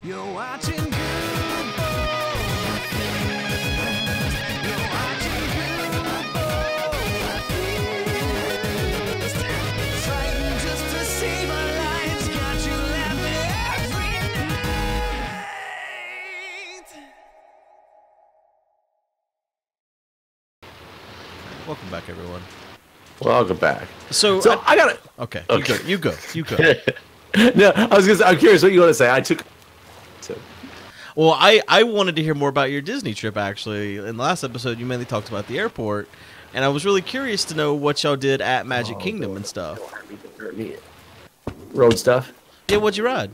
You're watching Guude. You're watching Guude. Fighting just to save our lives. Got you laughing every night. Welcome back, everyone. Welcome back. So I got it. Okay. Okay. You go. No, I'm curious what you want to say. Well, I wanted to hear more about your Disney trip, actually. In the last episode, you mainly talked about the airport, and I was really curious to know what y'all did at Magic Kingdom and stuff. Road stuff. Yeah, what'd you ride?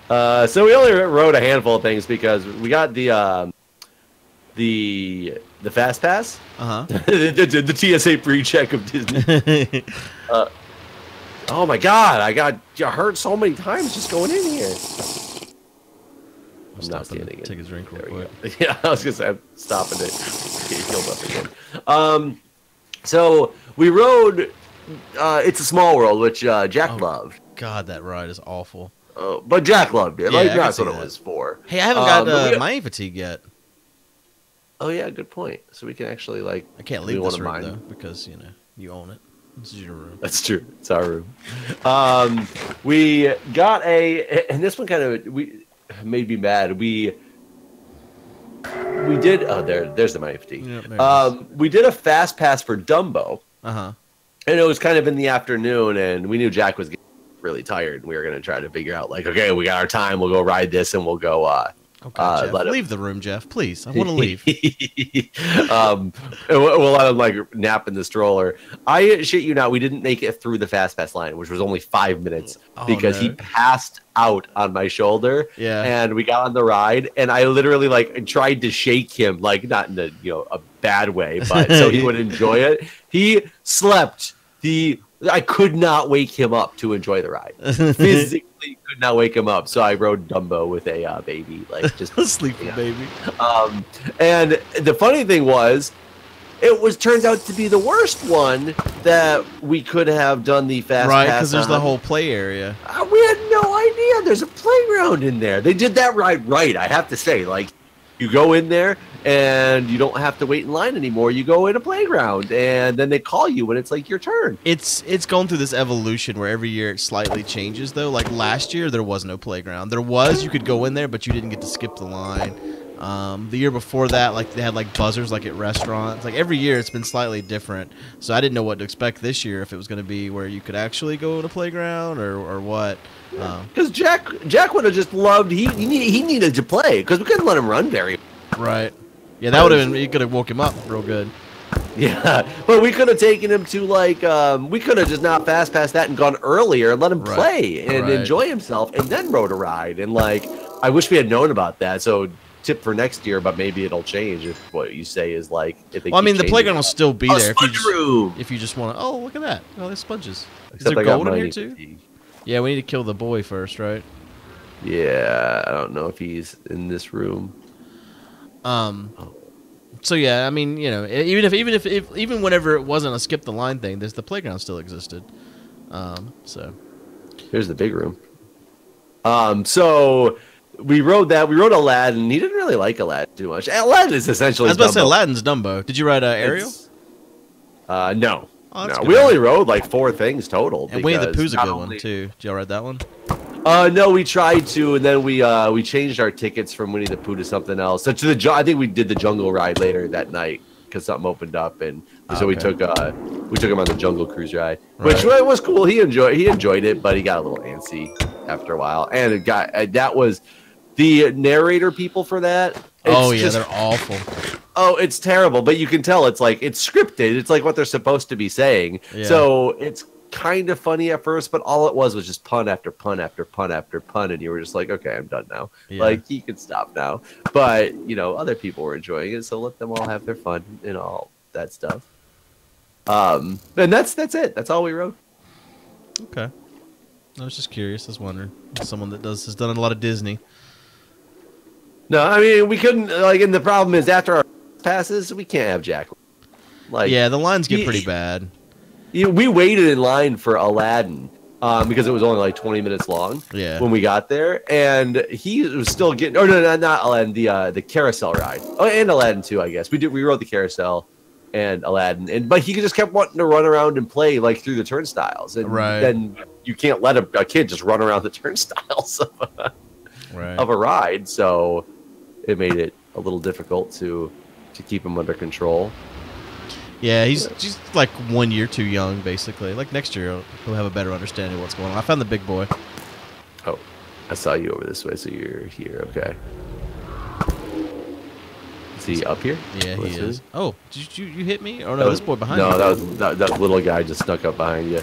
So we only rode a handful of things because we got the fast pass. the TSA pre-check of Disney. Oh my God! I got hurt so many times just going in here. I'm not standing in. Take a drink real quick. Yeah, I was gonna say I'm stopping it. Get healed up again. So we rode. It's a Small World, which Jack loved. God, that ride is awful. But Jack loved it. Yeah, like I that's can what see it that. was for. Hey, I haven't got Miami fatigue yet. Oh yeah, good point. So we can actually like. I can't leave this room though because you own it. This is your room. That's true. It's our room. We got and this one kind of made me mad. We did. Oh, there's the Miami fatigue. Yeah, we did a fast pass for Dumbo. and it was kind of in the afternoon, and we knew Jack was getting really tired, and we were going to try to figure out like, okay, we got our time. We'll go ride this, and we'll go. Okay, Jeff, leave the room, Jeff. Please, I want to leave. We'll let him like nap in the stroller. I shit you not, we didn't make it through the fast pass line, which was only 5 minutes because he passed out on my shoulder. Yeah, and we got on the ride, and I literally like tried to shake him, like not in a bad way, but so he would enjoy it. He slept. I could not wake him up to enjoy the ride. Physically could not wake him up. So I rode Dumbo with a baby, like just sleeping baby. And the funny thing was, it turned out to be the worst one that we could have done the fast pass. Right, because there's the whole play area. We had no idea there's a playground in there. They did that ride right, I have to say. Like, you go in there and you don't have to wait in line anymore. You go in a playground, and then they call you when it's like your turn. It's gone through this evolution where every year it slightly changes, though. Like last year, there was no playground. There was, you could go in there, but you didn't get to skip the line. The year before that, like they had like buzzers, like at restaurants. Like every year, it's been slightly different. So I didn't know what to expect this year. If it was going to be where you could actually go to playground or what. Because Jack would have just loved. He needed to play because we couldn't let him run very. Right. Yeah, that would have been. You could have woke him up real good. Yeah, but we could have taken him to like we could have just not fast passed that and gone earlier and let him play and enjoy himself and then rode a ride. And like, I wish we had known about that. So tip for next year, but maybe it'll change if what you say is like. If they well, I mean, the playground will still be there if you just want to. Oh, look at that! Oh, there's sponges. Except is there gold in here too? Yeah, we need to kill the boy first, right? Yeah, I don't know if he's in this room. So yeah, I mean, even whenever it wasn't a skip the line thing, the playground still existed. So here's the big room. So we rode that. We rode Aladdin. He didn't really like Aladdin too much. Aladdin is essentially. I was about to say Aladdin's Dumbo. Did you ride Ariel? No. Oh, no. We only rode like 4 things total. And Winnie the Pooh's a good one too. Did y'all ride that one? No, we tried to, and then we changed our tickets from Winnie the Pooh to something else. So I think we did the jungle ride later that night because something opened up, and so we took him on the jungle cruise ride, which was cool. He enjoyed it, but he got a little antsy after a while, and that was the narrator people for that. They're awful. Oh, it's terrible, but you can tell it's scripted. It's like what they're supposed to be saying. Yeah. So it's kind of funny at first, but all it was just pun after pun after pun after pun, and you were just like, okay, I'm done now. Yeah. Like, you can stop now. But other people were enjoying it, so let them all have their fun and all that stuff. And that's it. That's all we wrote. Okay. I was just curious. I was wondering. Someone that has done a lot of Disney. No, I mean, we couldn't, and the problem is after our passes, we can't have Jack. Yeah, the lines get pretty bad. We waited in line for Aladdin because it was only like 20 minutes long. Yeah. When we got there, and he was still getting. Oh no, not Aladdin. The carousel ride. Oh, and Aladdin too. I guess we rode the carousel and Aladdin, but he just kept wanting to run around and play like through the turnstiles, and then you can't let a kid just run around the turnstiles of a ride. So it made it a little difficult to keep him under control. Yeah, he's just like 1 year too young, basically. Like next year, he'll have a better understanding of what's going on. I found the big boy. Oh, I saw you over this way, so you're here. Okay. Is he up here? Yeah, he is. Oh, did you hit me? Oh no, this boy behind you. No, that little guy just snuck up behind you.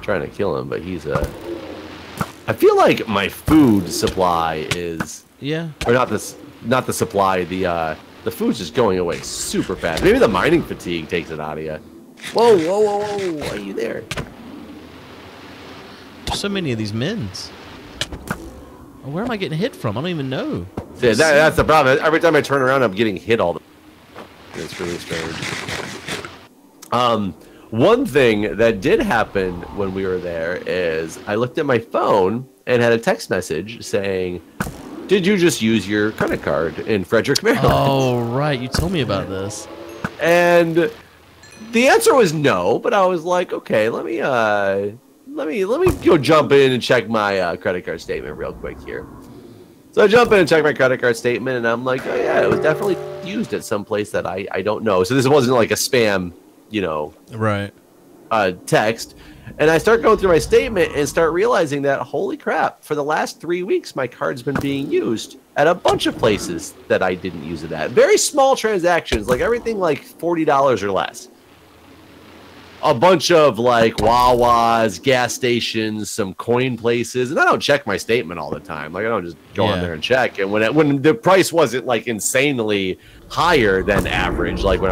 Trying to kill him, but he's I feel like my food supply is or not the supply, the food's just going away super fast. Maybe the mining fatigue takes it out of you. Whoa, whoa, whoa, whoa! Why are you there? There's so many of these men's. Oh, where am I getting hit from? I don't even know. Yeah, that's the problem. Every time I turn around, I'm getting hit all the. It's really strange. One thing that did happen when we were there is I looked at my phone and had a text message saying, "Did you just use your credit card in Frederick, Maryland?" Oh, right. You told me about this. And the answer was no, but I was like, okay, let me go jump in and check my credit card statement real quick here. So I jump in and check my credit card statement, and I'm like, oh yeah, it was definitely used at some place that I don't know. So this wasn't like a spam, text. And I start going through my statement and start realizing that, holy crap, for the last 3 weeks, my card's been being used at a bunch of places that I didn't use it at. Very small transactions, like everything like $40 or less. A bunch of like Wawa's, gas stations, some coin places, and I don't check my statement all the time. Like I don't just go on there and check. And when the price wasn't like insanely higher than average, like when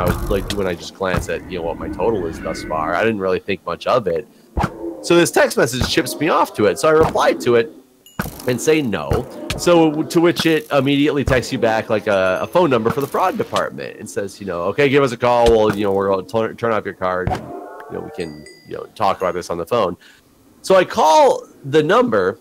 I just glance at what my total is thus far, I didn't really think much of it. So this text message chips me off to it. So I replied to it and say no. So to which it immediately texts you back like a phone number for the fraud department and says, okay, give us a call. Well, we're going to turn off your card. We can, talk about this on the phone. So I call the number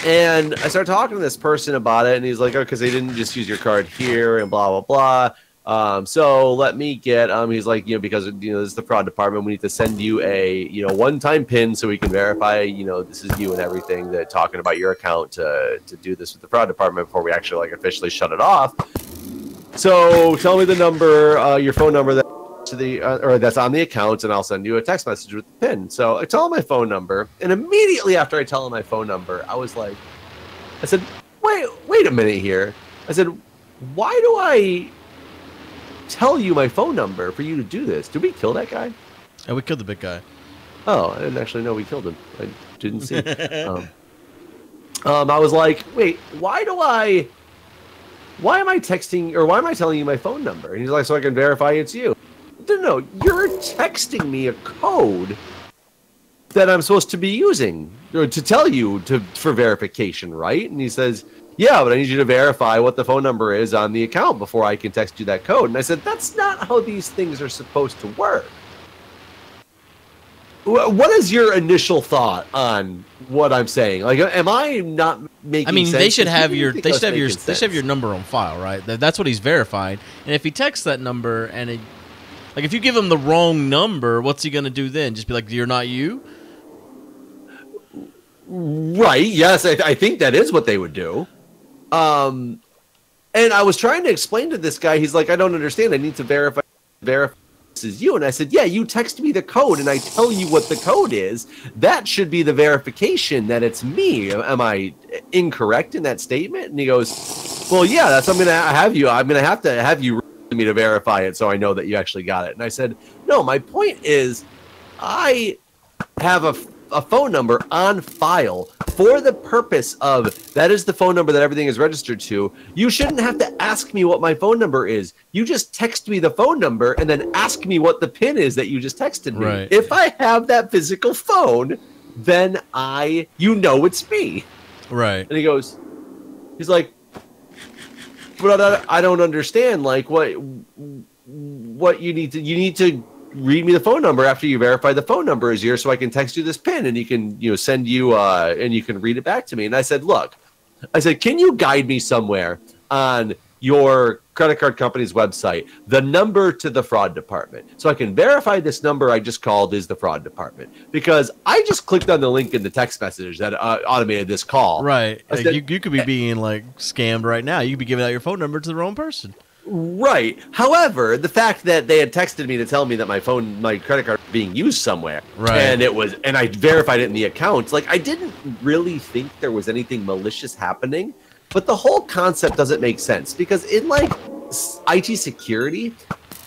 and I start talking to this person about it. And he's like, oh, because they didn't just use your card here and blah, blah, blah. So let me get, he's like, because, this is the fraud department. We need to send you a, one-time PIN so we can verify, this is you and everything, that talking about your account to do this with the fraud department before we actually like officially shut it off. So tell me the number, your phone number that to the or that's on the account, and I'll send you a text message with the PIN. So I tell him my phone number, and immediately after I tell him my phone number, I said, wait a minute here. I said, why do I tell you my phone number for you to do this? Did we kill that guy? Yeah, we killed the big guy. Oh, I didn't actually know we killed him. I didn't see. I was like, wait, why am I texting, or why am I telling you my phone number? And he's like, so I can verify it's you. No, you're texting me a code that I'm supposed to be using or to tell you for verification, right? And he says, yeah, but I need you to verify what the phone number is on the account before I can text you that code. And I said, that's not how these things are supposed to work. What is your initial thought on what I'm saying? Like, am I not making sense? They should have your number on file, right? That's what he's verified. And if he texts that number and like if you give him the wrong number, what's he going to do then? Just be like, you're not you? Right. Yes, I think that is what they would do. And I was trying to explain to this guy, he's like, I don't understand. I need to verify this is you. And I said, yeah, you text me the code and I tell you what the code is. That should be the verification that it's me. Am I incorrect in that statement? And he goes, well, yeah, I'm going to have to have you me to verify it so I know that you actually got it. And I said, no, my point is I have a phone number on file for the purpose of that is the phone number that everything is registered to. You shouldn't have to ask me what my phone number is. You just text me the phone number and then ask me what the PIN is that you just texted me. Right. If I have that physical phone, then it's me. Right. And he's like, but I don't understand. Like what you need to read me the phone number after you verify the phone number is yours so I can text you this pin and you can, send you, and you can read it back to me. And I said, look, can you guide me somewhere on your credit card company's website, the number to the fraud department, so I can verify this number I just called is the fraud department? Because I just clicked on the link in the text message that automated this call. Right. Said, you could be being like scammed right now. You could be giving out your phone number to the wrong person. Right. However, the fact that they had texted me to tell me that my credit card was being used somewhere, right, and I verified it in the account, like I didn't really think there was anything malicious happening, but the whole concept doesn't make sense because in like IT security,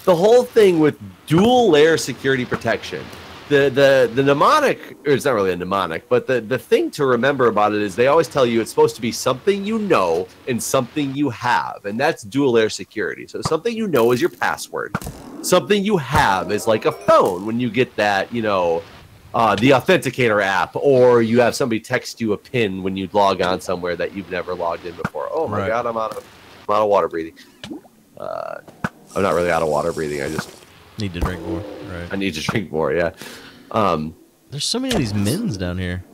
the whole thing with dual layer security protection, the mnemonic, or it's not really a mnemonic, but the thing to remember about it is they always tell you it's supposed to be something you know and something you have, and that's dual layer security. So something you know is your password. Something you have is like a phone when you get that, the Authenticator app, or you have somebody text you a PIN when you log on somewhere that you've never logged in before. Oh my God, I'm out of water breathing. I'm not really out of water breathing. I just need to drink more. Right. I need to drink more. Yeah. There's so many of these mins down here.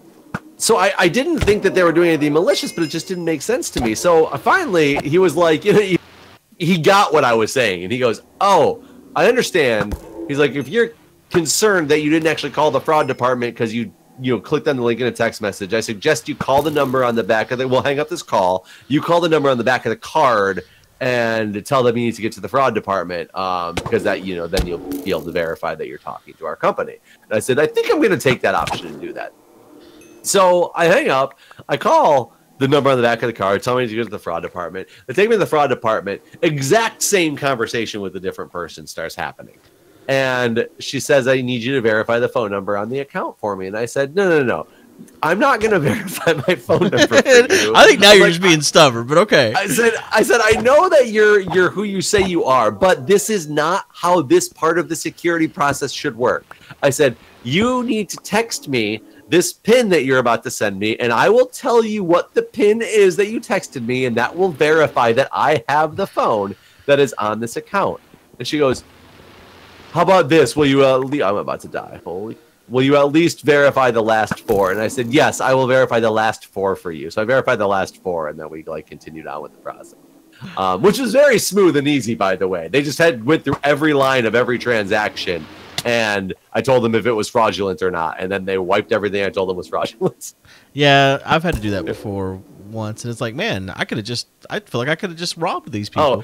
So I didn't think that they were doing anything malicious, but it just didn't make sense to me. So finally, he was like, he got what I was saying, and he goes, "Oh, I understand." He's like, "If you're concerned that you didn't actually call the fraud department because you clicked on the link in a text message, I suggest you call the number on the back of the. We'll hang up this call. You call the number on the back of the card and tell them you need to get to the fraud department because that then you'll be able to verify that you're talking to our company." And I said, "I think I'm going to take that option and do that." So I hang up. I call the number on the back of the card, tell me to go to the fraud department. They take me to the fraud department. Exact same conversation with a different person starts happening. And she says, "I need you to verify the phone number on the account for me." And I said, No. I'm not going to verify my phone number for you. I think now you're just being stubborn, but okay. I said, I know that you're who you say you are, but this is not how this part of the security process should work. I said, you need to text me this PIN that you're about to send me, and I will tell you what the PIN is that you texted me, and that will verify that I have the phone that is on this account. And she goes, "How about this? Will you I'm about to die. Will you at least verify the last four?" And I said, "Yes, I will verify the last four for you." So I verified the last four, and then we continued on with the process, which was very smooth and easy, by the way. They just went through every line of every transaction, and I told them if it was fraudulent or not, and then they wiped everything I told them was fraudulent. Yeah, I've had to do that before once, and it's like, man, I feel like I could have just robbed these people. Oh,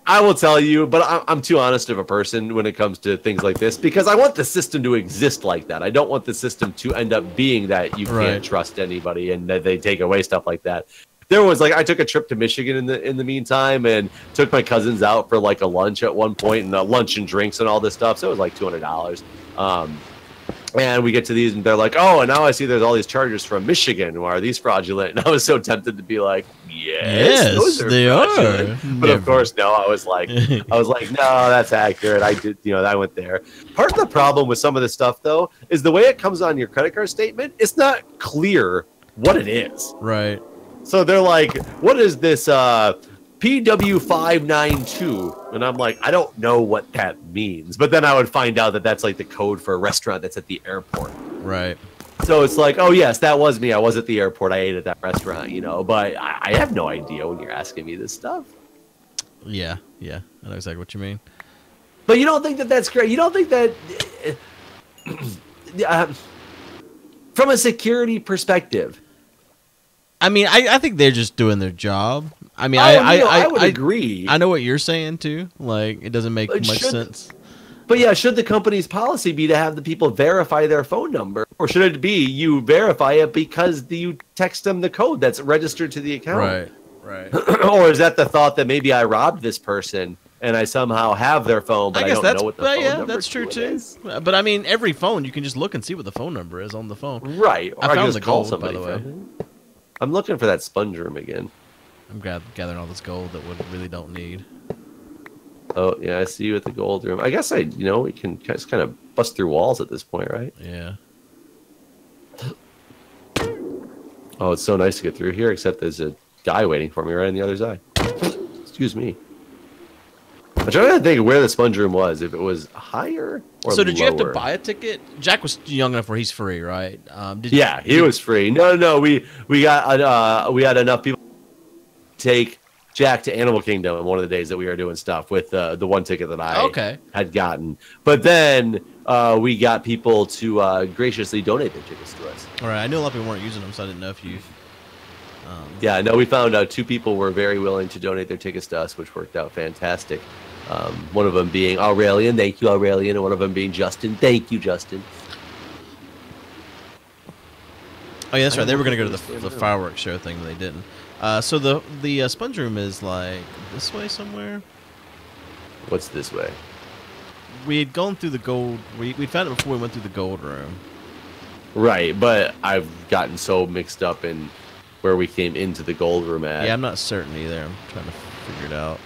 I will tell you, but I'm too honest of a person when it comes to things like this because I want the system to exist like that. I don't want the system to end up being that you can't trust anybody and that they take away stuff like that. There was I took a trip to Michigan in the meantime and took my cousins out for like a lunch at one point and lunch and drinks and all this stuff. So it was like $200. And we get to these and they're like, "Oh, and now I see there's all these charges from Michigan. Why are these fraudulent?" And I was so tempted to be like, yes those are they fraudulent. are. But of course, no, I was like, no, that's accurate. I did, I went there. Part of the problem with some of this stuff, though, is the way it comes on your credit card statement. It's not clear what it is. Right. So they're like, "What is this PW592?" And I'm like, I don't know what that means. But then I would find out that that's like the code for a restaurant that's at the airport. Right. So it's like, oh, yes, that was me. I was at the airport. I ate at that restaurant, But I have no idea when you're asking me this stuff. Yeah. I know exactly what you mean. But you don't think that that's great? You don't think that... from a security perspective... I mean, I think they're just doing their job. I mean, I would agree. I know what you're saying too. Like, it doesn't make much sense. But yeah, should the company's policy be to have the people verify their phone number, or should it be you verify it because you text them the code that's registered to the account? Right. Or is that the thought that maybe I robbed this person and I somehow have their phone, but I don't know what the phone number is? That's true too. But I mean, every phone you can just look and see what the phone number is on the phone. Right. Or I found just the call gold, somebody. by the way. I'm looking for that sponge room again. I'm gathering all this gold that we really don't need. Oh, yeah, I see you at the gold room. I guess we can just kind of bust through walls at this point, right? Yeah. Oh, it's so nice to get through here, except there's a guy waiting for me right on the other side. Excuse me. I'm trying to think where the sponge room was. If it was higher or So did you have to lower. buy a ticket? Jack was young enough where he's free, right? Yeah, he was free. No. We had enough people take Jack to Animal Kingdom on one of the days that we were doing stuff with the one ticket that I had gotten. But then we got people to graciously donate their tickets to us. All right, I knew a lot of people weren't using them, so I didn't know if you. Yeah, no, we found out 2 people were very willing to donate their tickets to us, which worked out fantastic. One of them being Aurelian, thank you, Aurelian, and one of them being Justin, thank you, Justin. Oh yeah, that's right. They were gonna go to the fireworks show thing, but they didn't. So the sponge room is like this way somewhere. What's this way? We had gone through the gold. We found it before we went through the gold room. Right, but I've gotten so mixed up in where we came into the gold room at. Yeah, I'm not certain either. I'm trying to figure it out.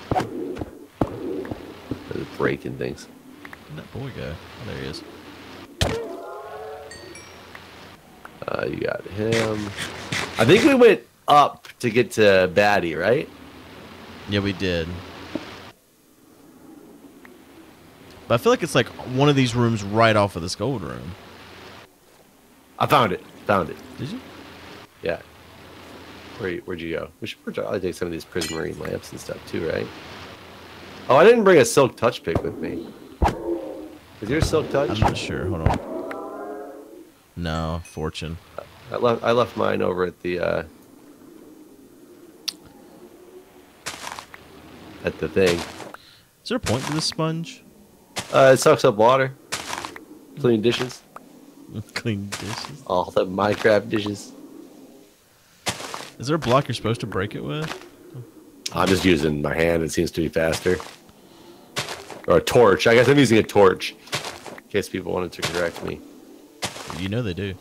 They're breaking things. Where'd that boy go? Oh, there he is. You got him. I think we went up to get to Batty, right? Yeah, we did. But I feel like it's like one of these rooms right off of this gold room. I found it. Found it. Did you? Yeah. Where'd you go? We should probably take some of these prismarine lamps and stuff too, right? Oh, I didn't bring a silk touch pick with me. Is yours silk touch? I'm not sure. Hold on. No, fortune. I left mine over at the thing. Is there a point to this sponge? It sucks up water. Clean dishes. Clean dishes. All the Minecraft dishes. Is there a block you're supposed to break it with? I'm just using my hand. It seems to be faster. Or a torch. I guess I'm using a torch. In case people wanted to correct me. You know they do.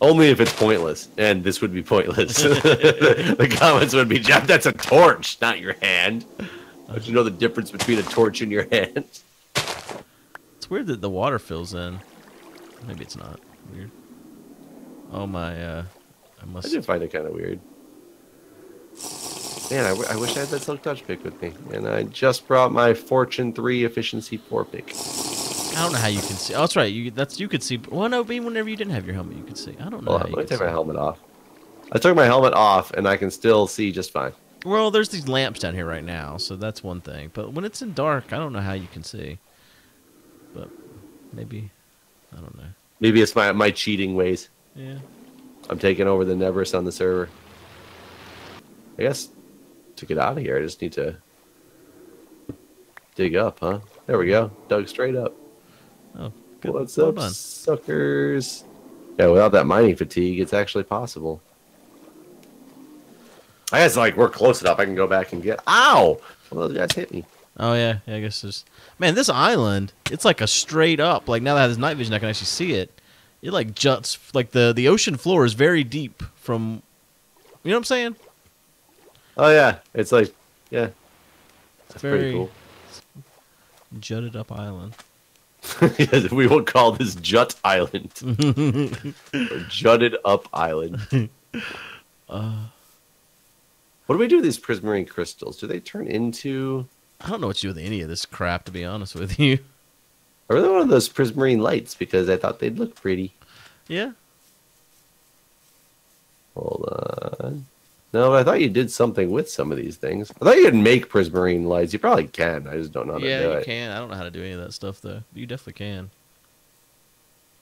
Only if it's pointless. And this would be pointless. The comments would be, Jeff, that's a torch, not your hand. Don't you know the difference between a torch and your hand? It's weird that the water fills in. Maybe it's not. Weird. Oh my, I I do find it kind of weird. Man, I wish I had that silk touch pick with me. And I just brought my Fortune 3 Efficiency 4 pick. I don't know how you can see. Oh, that's right. You could see. Well, no, even whenever you didn't have your helmet, you could see. I don't know. Hold on, let me take my helmet off. I took my helmet off, and I can still see just fine. Well, there's these lamps down here right now, so that's one thing. But when it's in dark, I don't know how you can see. But maybe, I don't know. Maybe it's my cheating ways. Yeah. I'm taking over the Neverest on the server. I guess to get out of here, I just need to dig up, huh? There we go. Dug straight up. Oh, good. What's Well up, done. suckers? Yeah, without that mining fatigue, it's actually possible. I guess, like, we're close enough. I can go back and get... Ow! One of those guys hit me. Oh yeah, I guess there's. Man, this island, it's like a straight up. Like now that I have this night vision, I can actually see it. It like juts. Like the ocean floor is very deep from. You know what I'm saying? Oh, yeah. It's like... Yeah. That's very pretty cool. Jutted up island. Yes, we will call this Jut Island. Or Jutted Up Island. What do we do with these prismarine crystals? Do they turn into... I don't know what to do with any of this crap, to be honest with you. I really wanted those prismarine lights because I thought they'd look pretty. Yeah. Hold on. No, but I thought you did something with some of these things. I thought you could make prismarine lights. You probably can. I just don't know how to do it. Yeah, you can. I don't know how to do any of that stuff though. You definitely can.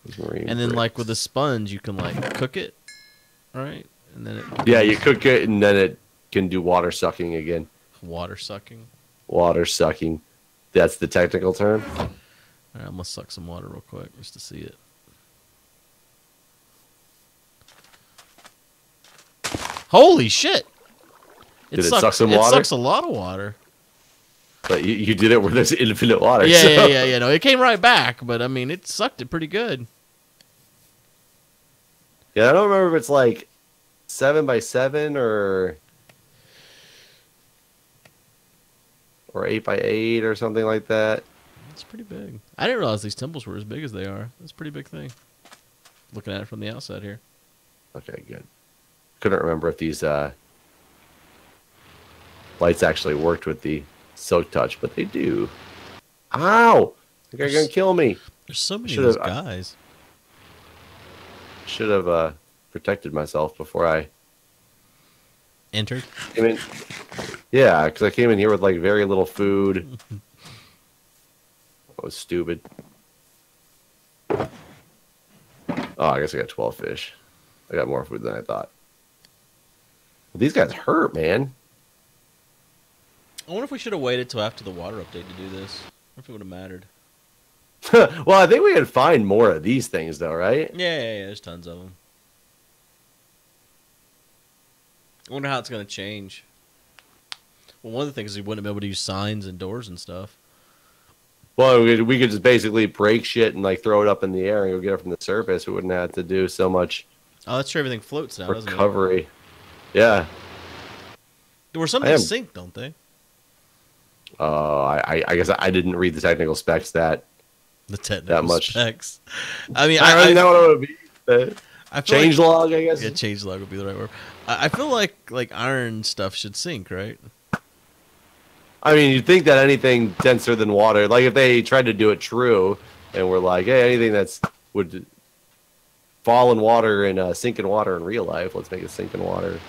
Prismarine And then bricks. like with the sponge, you can like cook it, right? And then it Yeah, you cook it and then it can do water sucking again. water sucking. Water sucking. That's the technical term. All right, I'm gonna suck some water real quick just to see it. Holy shit! Did it suck some It water? sucks a lot of water. But you did it where there's infinite water. Yeah, so. yeah. No, it came right back, but I mean, it sucked it pretty good. Yeah, I don't remember if it's like 7x7 or 8x8 or something like that. It's pretty big. I didn't realize these temples were as big as they are. That's a pretty big thing. Looking at it from the outside here. Okay, good. Couldn't remember if these lights actually worked with the Silk Touch, but they do. Ow! They're gonna kill me. There's so many of those guys. Should have protected myself before I entered. came in. Yeah, because I came in here with like very little food. That was stupid. Oh, I guess I got 12 fish. I got more food than I thought. But these guys hurt, man. I wonder if we should have waited till after the water update to do this. I wonder if it would have mattered. Well, I think we could find more of these things, though, right? Yeah, there's tons of them. I wonder how it's going to change. Well, one of the things is we wouldn't be able to use signs and doors and stuff. Well, we could just basically break shit and like throw it up in the air and go get it from the surface. We wouldn't have to do so much. Oh, that's true. Everything floats now, doesn't it? Recovery. Yeah. Or some things sink, don't they? I guess I didn't read the technical specs that much. Specs. I mean, I really know what it would be. Changelog, I guess. Yeah, changelog would be the right word. I feel like iron stuff should sink, right? I mean, you'd think that anything denser than water, like if they tried to do it true, and we're like, hey, anything that's would fall in water and sink in water in real life, let's make it sink in water.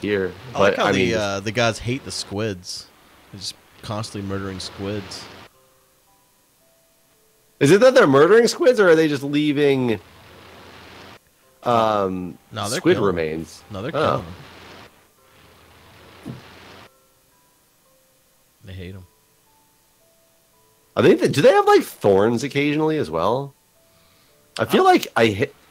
Here, I like how the guys hate the squids. They're just constantly murdering squids. Is it that they're murdering squids, or are they just leaving squid remains? No, they're killing them. They hate them. Do they have like thorns occasionally as well? I feel like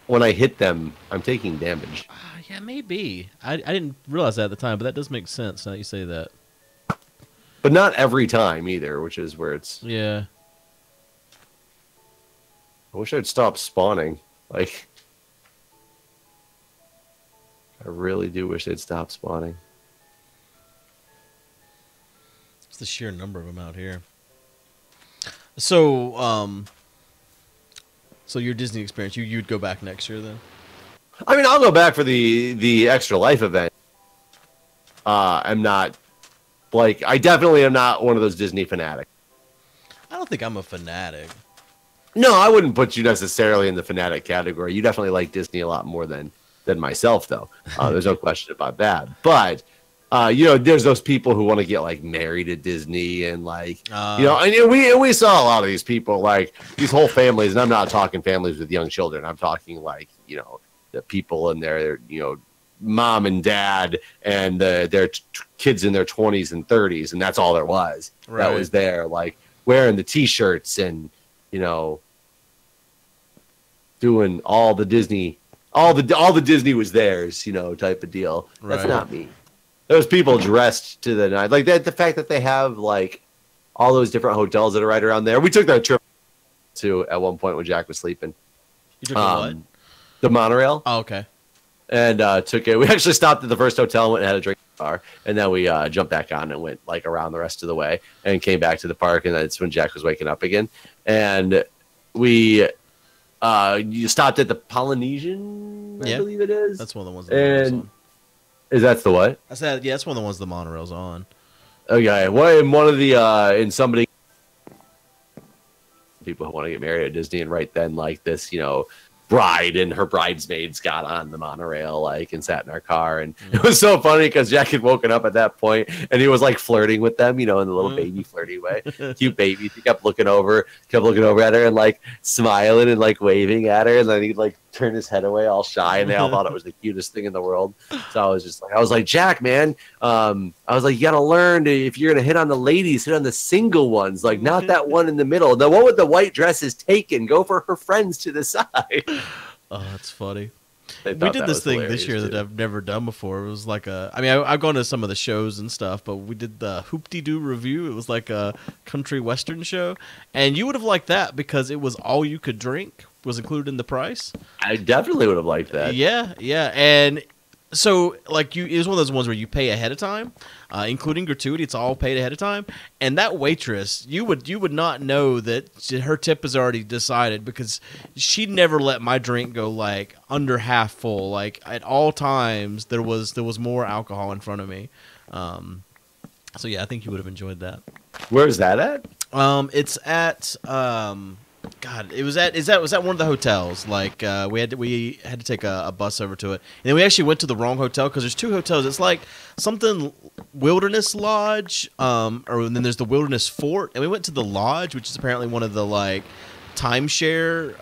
when I hit them, I'm taking damage. Yeah, maybe. I didn't realize that at the time, but that does make sense now that you say that. But not every time either, which is where it's... Yeah. I wish I'd stop spawning. Like, I really do wish they'd stop spawning. It's the sheer number of them out here. So, so your Disney experience, you'd go back next year then? I mean, I'll go back for the Extra Life event. I'm not, like, I definitely am not one of those Disney fanatics. I don't think I'm a fanatic. No, I wouldn't put you necessarily in the fanatic category. You definitely like Disney a lot more than myself, though. There's no question about that. But, there's those people who want to get, like, married at Disney and, like, and we saw a lot of these people, like, these whole families, and I'm not talking families with young children. I'm talking, like, the people in their, mom and dad and their kids in their 20s and 30s, and that's all there was. Right. That was there, like, wearing the T-shirts and, doing all the Disney, all the Disney was theirs, type of deal. Right. That's not me. Those people dressed to the night, like that. The fact that they have like all those different hotels that are right around there. We took that trip to at one point when Jack was sleeping. You took what? The monorail. Oh, okay. And took it. We actually stopped at the first hotel and went and had a drink at the bar, and then we jumped back on and went like around the rest of the way and came back to the park. And that's when Jack was waking up again, and we. You stopped at the Polynesian, I believe it is. That's one of the ones. And is that the what? I said, yeah, that's one of the ones the monorail's on. Okay, well, in one of the in somebody people who want to get married at Disney, and right then, like this, bride and her bridesmaids got on the monorail, like, and sat in our car, and it was so funny because Jack had woken up at that point, and he was like flirting with them, in the little baby flirty way, cute baby. He kept looking over at her and like smiling and like waving at her, and then he'd like turn his head away all shy, and they all thought it was the cutest thing in the world. So I was like, Jack, man, I was like, you gotta learn to, if you're gonna hit on the ladies, hit on the single ones, like not that one in the middle. The one with the white dress is taken. Go for her friends to the side. Oh, that's funny. We did this thing this year that I've never done before. It was like I've gone to some of the shows and stuff, but we did the Hoop-de-Doo review. It was like a country western show, and you would have liked that because it was all you could drink was included in the price. I definitely would have liked that. Yeah, and So, like, it was one of those ones where you pay ahead of time, including gratuity. It's all paid ahead of time. And that waitress, you would not know that her tip is already decided because she never let my drink go like under half full. Like at all times, there was more alcohol in front of me. So yeah, I think you would have enjoyed that. Where's that at? It's at God, was that one of the hotels? Like we had to take a bus over to it, and then we actually went to the wrong hotel because there's two hotels. It's like something Wilderness Lodge, and then there's the Wilderness Fort, and we went to the Lodge, which is apparently one of the like timeshare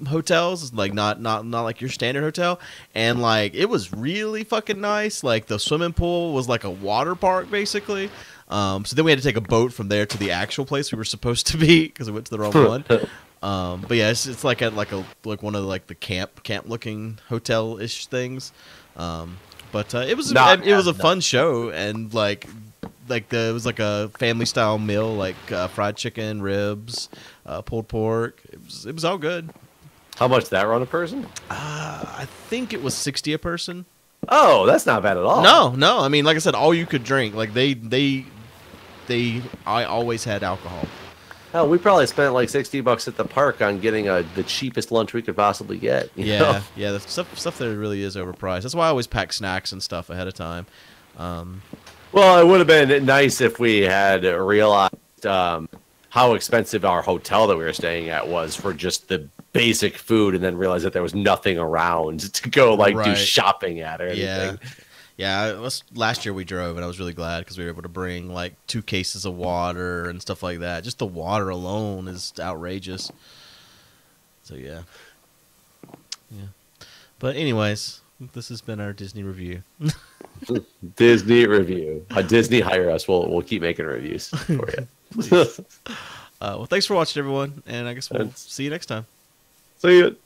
hotels, like not like your standard hotel, and like it was really fucking nice. Like the swimming pool was like a water park basically. So then we had to take a boat from there to the actual place we were supposed to be because we went to the wrong one. But yeah, it's like at like one of like the camp looking hotel ish things. But it was a fun show, and like it was like a family style meal, like fried chicken, ribs, pulled pork. It was all good. How much did that run a person? I think it was 60 a person. Oh, that's not bad at all. No. I mean, like I said, all you could drink. Like I always had alcohol. Hell, we probably spent like $60 at the park on getting the cheapest lunch we could possibly get. You know? Yeah. The stuff there really is overpriced. That's why I always pack snacks and stuff ahead of time. Well, it would have been nice if we had realized how expensive our hotel that we were staying at was for just the basic food, and then realized that there was nothing around to go do shopping at or anything. Yeah. Last year we drove, and I was really glad because we were able to bring like 2 cases of water and stuff like that. Just the water alone is outrageous. So yeah. But anyways, this has been our Disney review. Disney review. Disney hire us. We'll keep making reviews for you. Well, thanks for watching, everyone, and I guess we'll see you next time. See you.